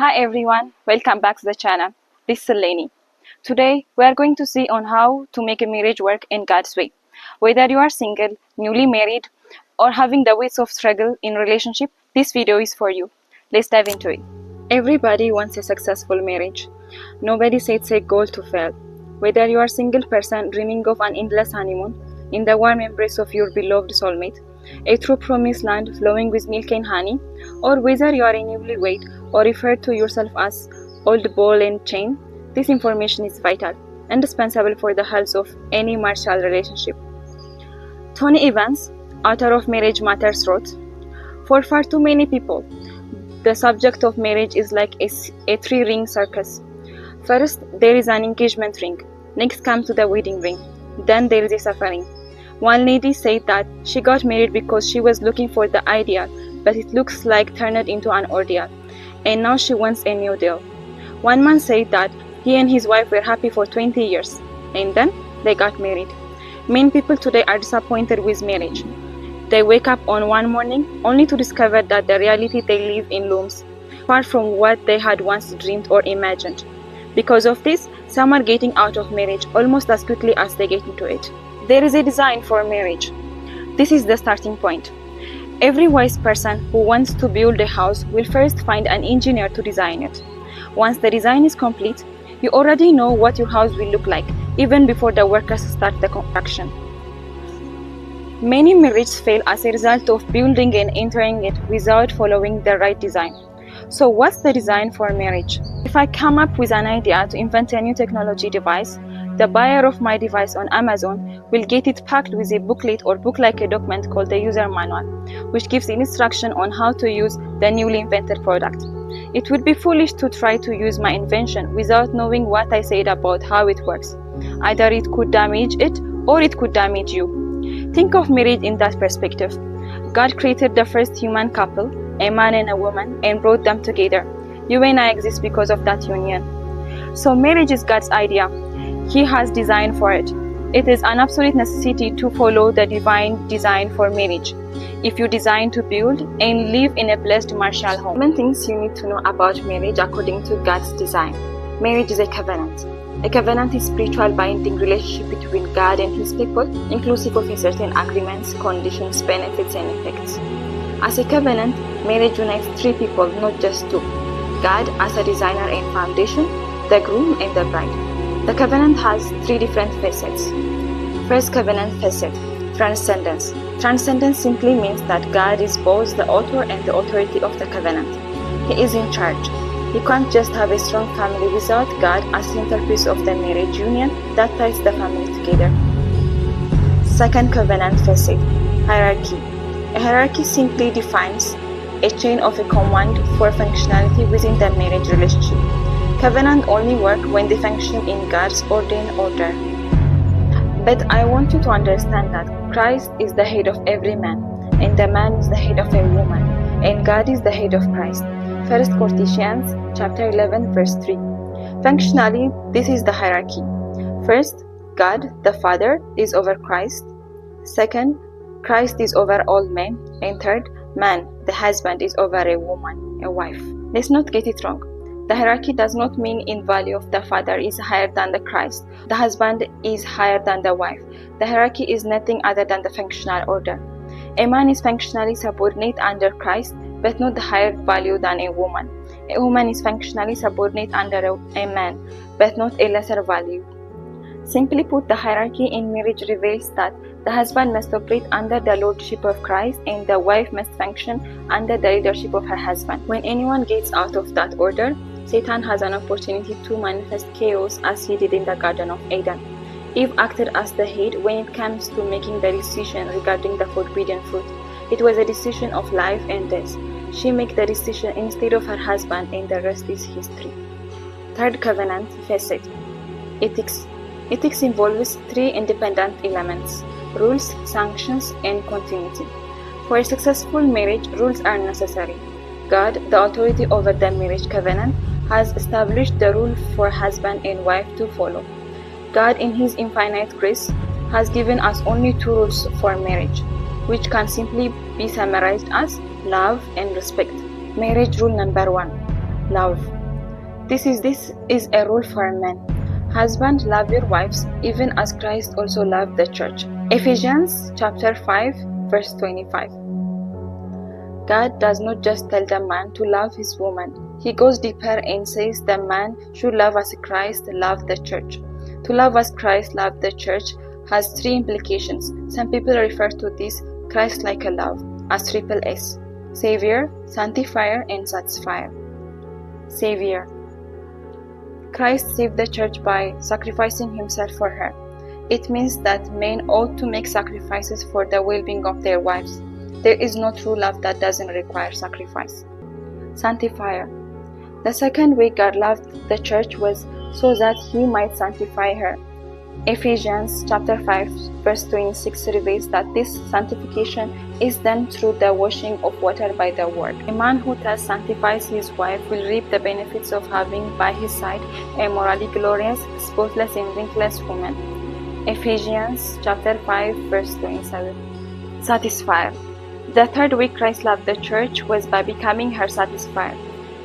Hi everyone, welcome back to the channel. This is Leni. Today we are going to see on how to make a marriage work in God's way. Whether you are single, newly married, or having the weights of struggle in relationship, this video is for you. Let's dive into it. Everybody wants a successful marriage. Nobody sets a goal to fail. Whether you are a single person dreaming of an endless honeymoon in the warm embrace of your beloved soulmate, a true promised land flowing with milk and honey, or whether you are a newlywed or refer to yourself as old ball and chain, this information is vital, indispensable for the health of any marital relationship. Tony Evans, author of Marriage Matters, wrote, "For far too many people, the subject of marriage is like a three-ring circus. First, there is an engagement ring. Next comes the wedding ring. Then there is a suffering. One lady said that she got married because she was looking for the ideal, but it looks like turned into an ordeal, and now she wants a new deal. One man said that he and his wife were happy for 20 years, and then they got married. Many people today are disappointed with marriage. They wake up on one morning only to discover that the reality they live in looms far from what they had once dreamed or imagined. Because of this, some are getting out of marriage almost as quickly as they get into it. There is a design for marriage. This is the starting point. Every wise person who wants to build a house will first find an engineer to design it. Once the design is complete, you already know what your house will look like, even before the workers start the construction. Many marriages fail as a result of building and entering it without following the right design. So what's the design for marriage? If I come up with an idea to invent a new technology device, the buyer of my device on Amazon will get it packed with a booklet or book-like a document called the user manual, which gives instruction on how to use the newly invented product. It would be foolish to try to use my invention without knowing what I said about how it works. Either it could damage it or it could damage you. Think of marriage in that perspective. God created the first human couple, a man and a woman, and brought them together. You and I exist because of that union. So marriage is God's idea. He has designed for it. It is an absolute necessity to follow the divine design for marriage if you design to build and live in a blessed marital home. 7 things you need to know about marriage according to God's design. Marriage is a covenant. A covenant is a spiritual binding relationship between God and His people, inclusive of certain agreements, conditions, benefits, and effects. As a covenant, marriage unites 3 people, not just 2. God as a designer and foundation, the groom and the bride. The covenant has 3 different facets. First covenant facet, transcendence. Transcendence simply means that God is both the author and the authority of the covenant. He is in charge. You can't just have a strong family without God as centerpiece of the marriage union that ties the family together. Second covenant facet, hierarchy. A hierarchy simply defines a chain of a command for functionality within the marriage relationship. Covenant only work when they function in God's ordained order. But I want you to understand that Christ is the head of every man, and the man is the head of a woman, and God is the head of Christ. 1 Corinthians chapter 11 verse 3. Functionally, this is the hierarchy. First, God, the Father, is over Christ. Second, Christ is over all men. And third, man, the husband, is over a woman, a wife. Let's not get it wrong. The hierarchy does not mean in value of the father is higher than the Christ. The husband is higher than the wife. The hierarchy is nothing other than the functional order. A man is functionally subordinate under Christ, but not the higher value than a woman. A woman is functionally subordinate under a man, but not a lesser value. Simply put, the hierarchy in marriage reveals that the husband must operate under the lordship of Christ and the wife must function under the leadership of her husband. When anyone gets out of that order, Satan has an opportunity to manifest chaos as he did in the Garden of Eden. Eve acted as the head when it comes to making the decision regarding the forbidden fruit. It was a decision of life and death. She made the decision instead of her husband, and the rest is history. Third covenant facet, ethics. Ethics involves 3 independent elements: rules, sanctions, and continuity. For a successful marriage, rules are necessary. God, the authority over the marriage covenant, has established the rule for husband and wife to follow. God, in His infinite grace, has given us only 2 rules for marriage, which can simply be summarized as love and respect. Marriage rule number 1. Love. This is a rule for men. Husbands, love your wives, even as Christ also loved the church. Ephesians chapter 5, verse 25. God does not just tell the man to love his woman. He goes deeper and says the man should love as Christ loved the church. To love as Christ loved the church has three implications. Some people refer to this Christ-like love as triple S: Savior, Sanctifier, and Satisfier. Savior. Christ saved the church by sacrificing himself for her. It means that men ought to make sacrifices for the well-being of their wives. There is no true love that doesn't require sacrifice. Sanctifier. The second way God loved the church was so that he might sanctify her. Ephesians chapter 5 verse 26 reveals that this sanctification is done through the washing of water by the word. A man who thus sanctifies his wife will reap the benefits of having by his side a morally glorious, spotless, and wrinkless woman. Ephesians chapter 5 verse 27. Satisfier. The third way Christ loved the church was by becoming her satisfier.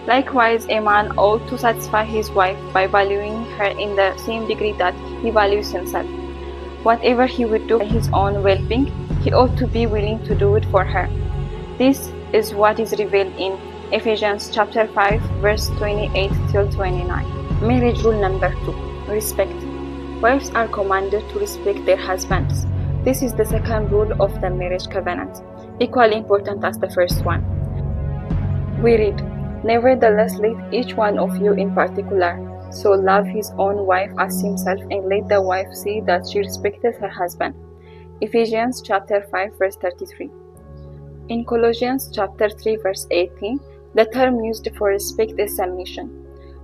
Likewise, a man ought to satisfy his wife by valuing her in the same degree that he values himself. Whatever he would do for his own well-being, he ought to be willing to do it for her. This is what is revealed in Ephesians chapter 5 verse 28 till 29. Marriage rule number 2. Respect. Wives are commanded to respect their husbands. This is the second rule of the marriage covenant, equally important as the first one. We read, "Nevertheless, let each one of you in particular so love his own wife as himself, and let the wife see that she respecteth her husband." Ephesians chapter 5 verse 33. In Colossians chapter 3 verse 18, the term used for respect is submission.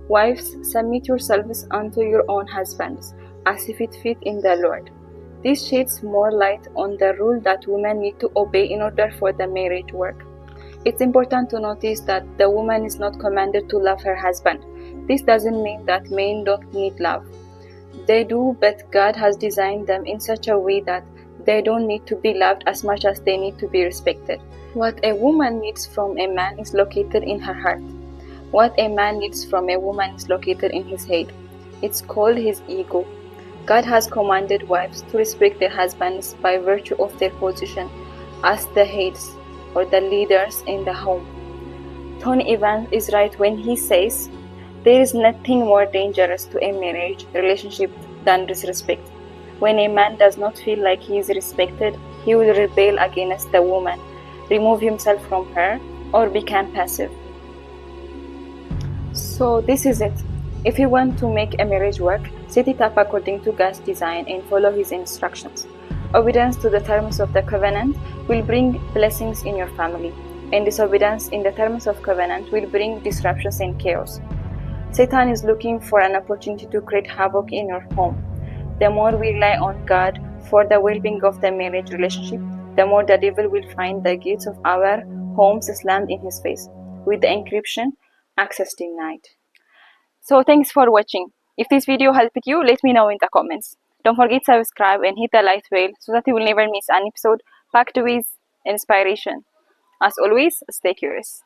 Wives, submit yourselves unto your own husbands, as if it fit in the Lord. This sheds more light on the rule that women need to obey in order for the marriage work. It's important to notice that the woman is not commanded to love her husband. This doesn't mean that men don't need love. They do, but God has designed them in such a way that they don't need to be loved as much as they need to be respected. What a woman needs from a man is located in her heart. What a man needs from a woman is located in his head. It's called his ego. God has commanded wives to respect their husbands by virtue of their position as the heads or the leaders in the home. Tony Evans is right when he says, "There is nothing more dangerous to a marriage relationship than disrespect. When a man does not feel like he is respected, he will rebel against the woman, remove himself from her, or become passive." So this is it. If you want to make a marriage work, set it up according to God's design and follow his instructions. Obedience to the terms of the covenant will bring blessings in your family, and disobedience in the terms of covenant will bring disruptions and chaos. Satan is looking for an opportunity to create havoc in your home. The more we rely on God for the well-being of the marriage relationship, the more the devil will find the gates of our homes slammed in his face, with the encryption access denied. So thanks for watching. If this video helped you, let me know in the comments. Don't forget to subscribe and hit the like bell so that you will never miss an episode packed with inspiration. As always, stay curious.